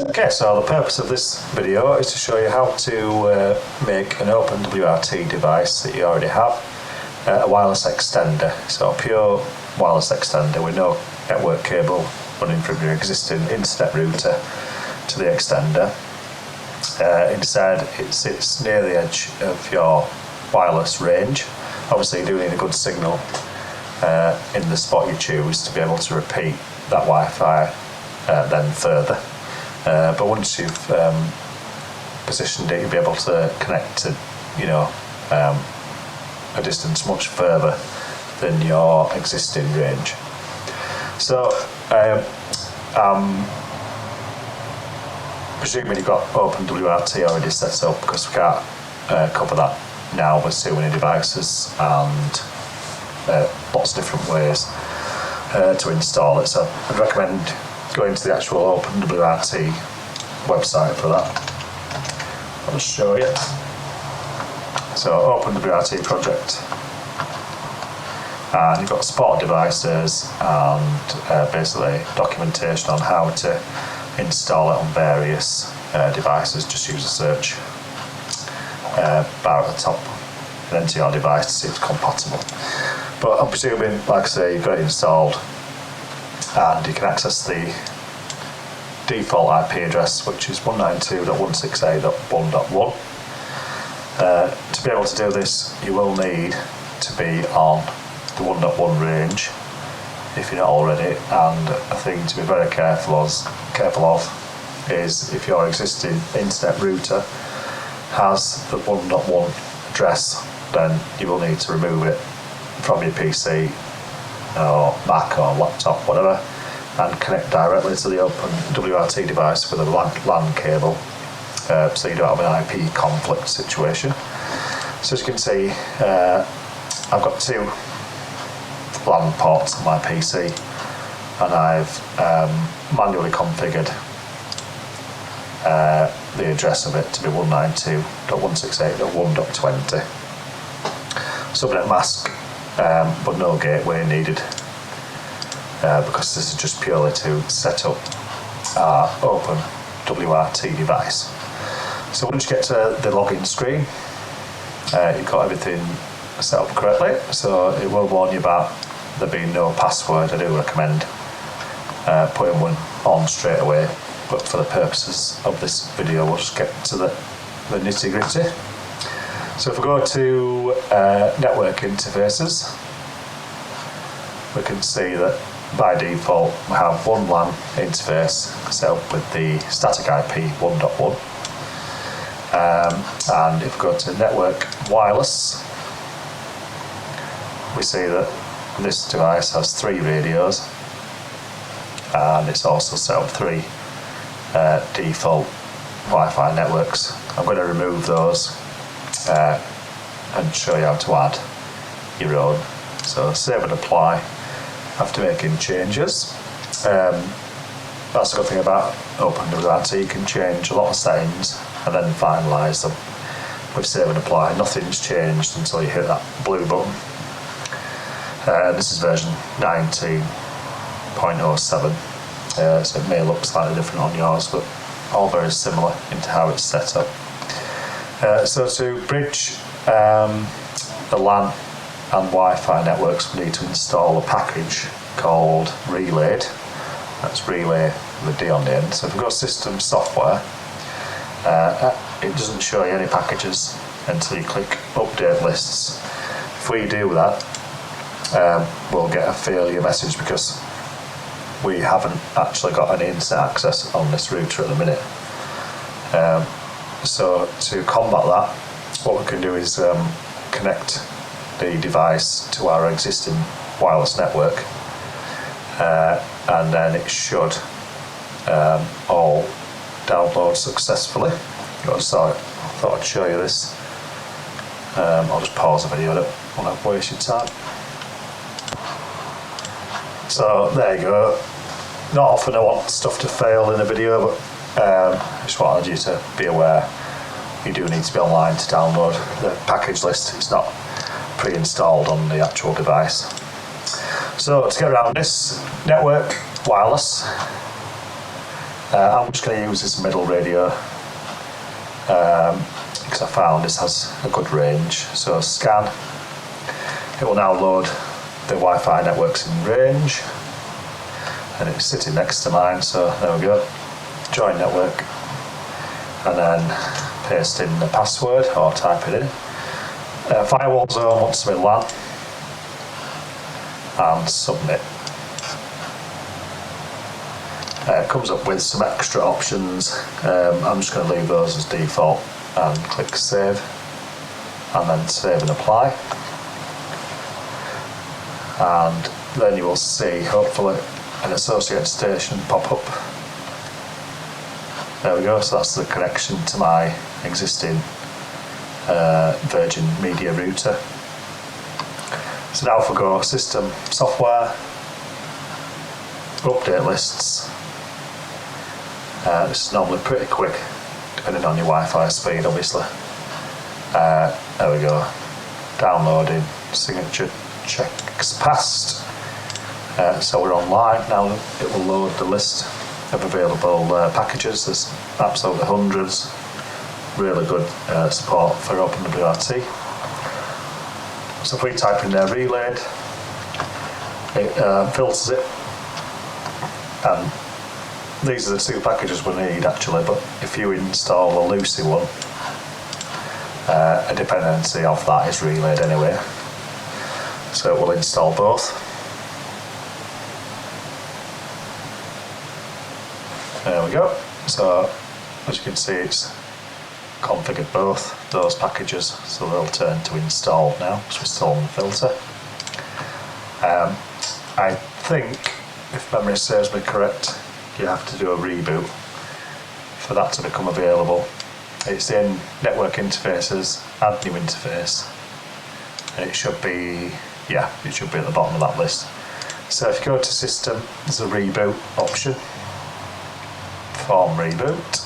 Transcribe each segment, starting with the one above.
Okay, so the purpose of this video is to show you how to make an OpenWrt device that you already have a wireless extender. So a pure wireless extender with no network cable running from your existing internet router to the extender. Instead, it sits near the edge of your wireless range. Obviously, you do need a good signal in the spot you choose to be able to repeat that Wi-Fi then further. But once you've positioned it, you'll be able to connect to, a distance much further than your existing range. So, presuming you've got OpenWrt already set up, because we can't cover that now with too many devices and lots of different ways to install it. So I'd recommend going to the actual OpenWrt website for that. I'll just show you. So OpenWrt project, and you've got support devices and basically documentation on how to install it on various devices. Just use a search bar at the top and enter your device to see if it's compatible. But I'm presuming, like I say, you've got it installed and you can access the default IP address, which is 192.168.1.1. To be able to do this, you will need to be on the 1.1 range if you're not already, and a thing to be very careful of is if your existing internet router has the 1.1 address, then you will need to remove it from your PC or Mac or laptop, whatever, and connect directly to the OpenWrt device with a LAN cable, so you don't have an IP conflict situation. So as you can see, I've got two LAN ports on my PC, and I've manually configured the address of it to be 192.168.1.20. Subnet mask, but no gateway needed, because this is just purely to set up our OpenWrt device. So once you get to the login screen, you've got everything set up correctly, so it will warn you about there being no password. I do recommend putting one on straight away, but for the purposes of this video we'll just get to the nitty gritty. So if we go to network interfaces, we can see that by default we have one LAN interface set up with the static IP 1.1, and if we go to network wireless, we see that this device has 3 radios, and it's also set up 3 default Wi-Fi networks. I'm going to remove those and show you how to add your own. So save and apply after making changes. That's the good thing about OpenWrt, you can change a lot of settings and then finalise them with save and apply. Nothing's changed until you hit that blue button. This is version 19.07, so it may look slightly different on yours, but all very similar into how it's set up. So to bridge the LAN and Wi-Fi networks, we need to install a package called Relayed. That's Relay with a D on the end. So if we go to System Software, it doesn't show you any packages until you click Update Lists. If we do that, we'll get a failure message because we haven't actually got any internet access on this router at the minute. So to combat that, what we can do is connect the device to our existing wireless network, and then it should all download successfully. So I thought I'd show you this. I'll just pause the video, I don't want to waste your time. So there you go. Not often I want stuff to fail in a video, but I just wanted you to be aware you do need to be online to download the package list. It's not pre-installed on the actual device. So to get around this, network, wireless. I'm just going to use this middle radio because I found this has a good range. So scan, it will now load the Wi-Fi networks in range, and it's sitting next to mine, so there we go. Join network, and then paste in the password or type it in. Firewall zone wants to be LAN, and submit. It comes up with some extra options. I'm just going to leave those as default and click save, and then save and apply. And then you will see, hopefully, an associated station pop up. There we go, so that's the connection to my existing Virgin Media router. So now if we go system, software, update lists. This is normally pretty quick, depending on your Wi-Fi speed, obviously. There we go. Downloading, signature checks passed. So we're online now. It will load the list of available packages. There's absolutely hundreds. Really good support for OpenWrt. So if we type in there relayed, it filters it, and these are the two packages we need actually, but if you install a Lucy one, a dependency of that is relayed anyway, so it will install both. There we go. So as you can see, it's configured both those packages, so they'll turn to install now, so we're still on the filter. I think, if memory serves me correct, you have to do a reboot for that to become available. It's in network interfaces, add new interface, and it should be at the bottom of that list. So if you go to system, there's a reboot option, form reboot.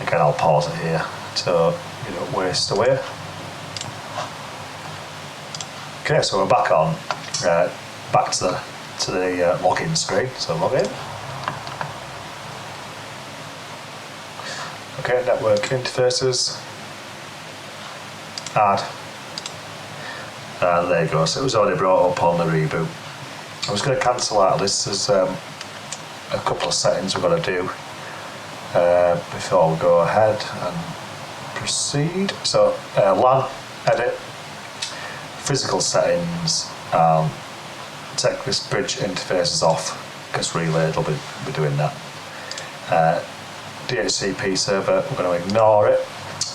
Again, I'll pause it here so you don't waste away. Okay, so we're back on, back to the login screen, so log in. Okay, network interfaces, add, and there you go, so it was already brought up on the reboot. I was going to cancel out of this. There's a couple of settings we've got to do before we go ahead and proceed. So LAN, edit, physical settings, take this bridge interfaces off because relayed will be doing that. DHCP server, we're going to ignore it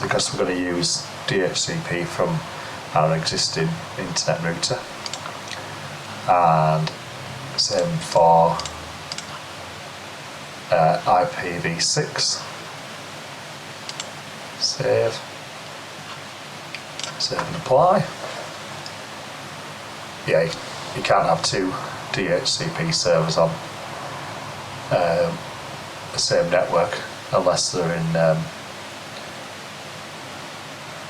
because we're going to use DHCP from our existing internet router, and same for IPv6. Save and apply. Yeah, you can't have two DHCP servers on the same network unless they're in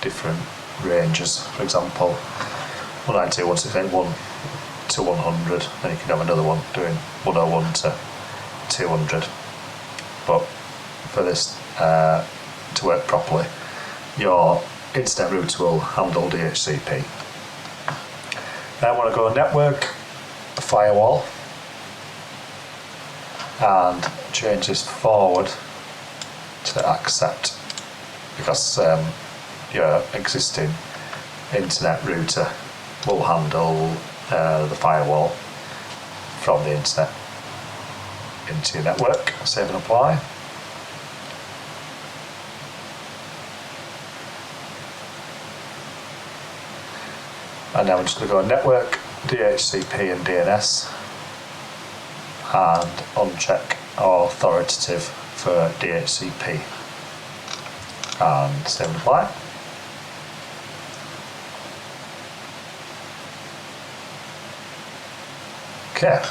different ranges. For example, 192.168.1 to 100, then you can have another one doing 101 to 200. But for this to work properly, your internet router will handle DHCP. Now I want to go network, firewall, and change this forward to accept, because your existing internet router will handle the firewall from the internet into your network. Save and apply. And now we're just going to go network, DHCP and DNS, and uncheck authoritative for DHCP, and save and apply. Okay,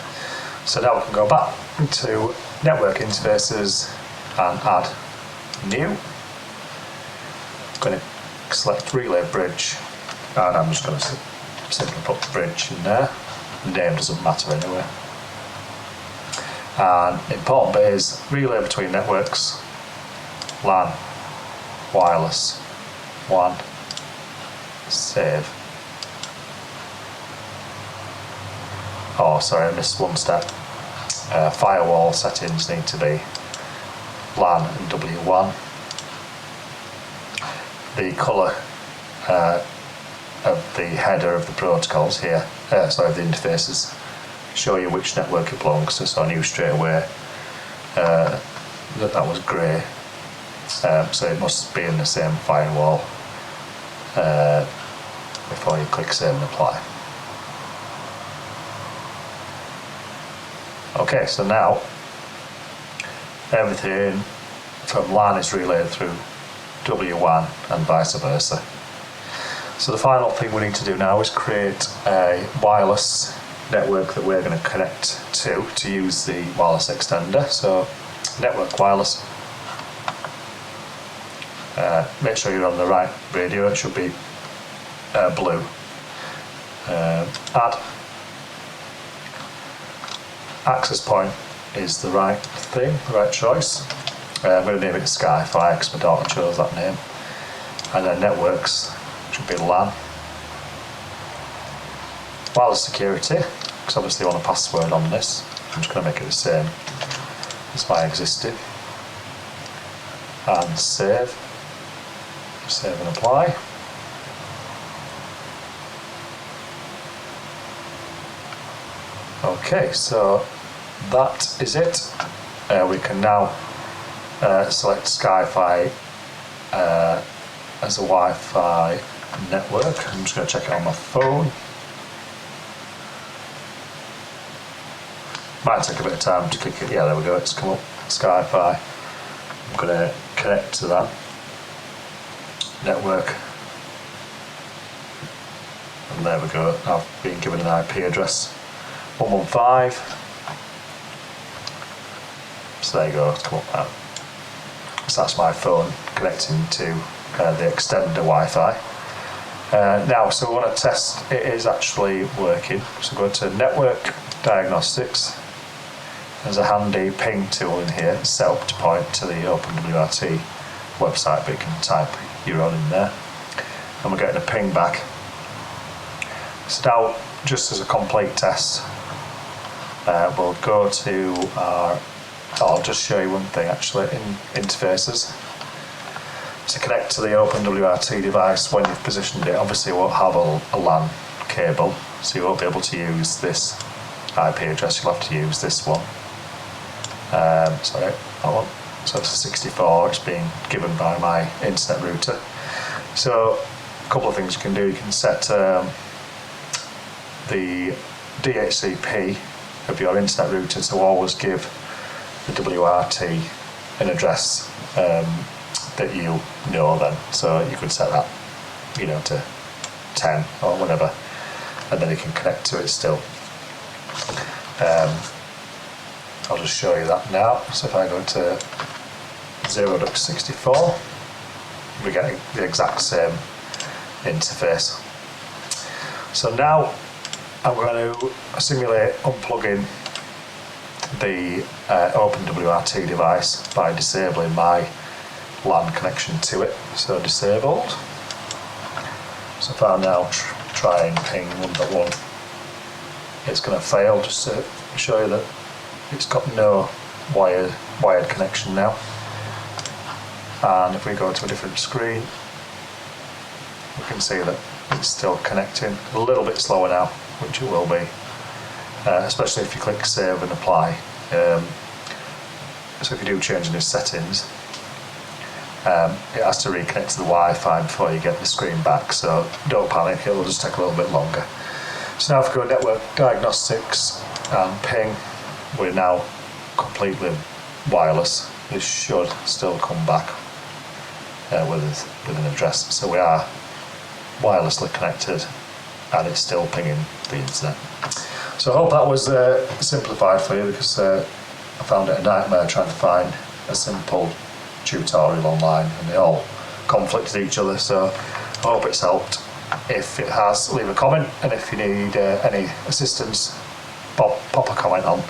so now we can go back to network interfaces and add new. I'm going to select relay bridge, and I'm just going to simply put bridge in there. The name doesn't matter anyway. And important bit is relay between networks, LAN, wireless, WAN, save. Oh, sorry, I missed one step. Firewall settings need to be LAN and W1. The colour of the header of the protocols here, of the interfaces, show you which network it belongs to, so I knew straight away that was grey. So it must be in the same firewall before you click save and apply. Okay, so now everything from LAN is relayed through W1 and vice versa. So the final thing we need to do now is create a wireless network that we're going to connect to use the wireless extender. So network wireless. Make sure you're on the right radio, it should be blue. Add. Access point is the right thing, the right choice. I'm going to name it Sky-Fi because my daughter chose that name. And then networks should be LAN. Wireless security, because obviously I want a password on this. I'm just going to make it the same as my existing. And save. Save and apply. Okay, so that is it. We can now select Sky-Fi as a Wi-Fi network. I'm just going to check it on my phone. Might take a bit of time to click it. Yeah, there we go, it's come up. Sky-Fi. I'm going to connect to that network. And there we go, I've been given an IP address. 115. So there you go, it's come up now. So that's my phone connecting to the extender Wi-Fi. Now, so we want to test it is actually working. So go to Network Diagnostics. There's a handy ping tool in here, set up to point to the OpenWrt website, but you can type your own in there. And we're getting a ping back. So now, just as a complete test, we'll go to our, I'll just show you one thing actually in interfaces. To connect to the OpenWrt device, when you've positioned it, obviously it won't have a LAN cable, so you won't be able to use this IP address, you'll have to use this one. Sorry, that one. So it's a 64, it's being given by my internet router. So a couple of things you can do, you can set the DHCP of your internet router to always give the WRT an address that you know then. So you could set that, to 10 or whatever, and then you can connect to it still. I'll just show you that now. So if I go to 0.64, we get the exact same interface. So now I'm going to simulate unplugging the OpenWrt device by disabling my LAN connection to it. So disabled. So if I now try and ping 1.1, it's going to fail, just to show you that it's got no wired connection now. And if we go to a different screen, we can see that it's still connecting. A little bit slower now, which it will be, especially if you click save and apply. So if you do change any settings, it has to reconnect to the Wi-Fi before you get the screen back, so don't panic, it will just take a little bit longer. So now if we go Network Diagnostics and ping, we're now completely wireless. This should still come back with an address. So we are wirelessly connected and it's still pinging the internet. So I hope that was simplified for you, because I found it a nightmare trying to find a simple tutorial online and they all conflicted each other, so I hope it's helped. If it has, leave a comment, and if you need any assistance, pop a comment on.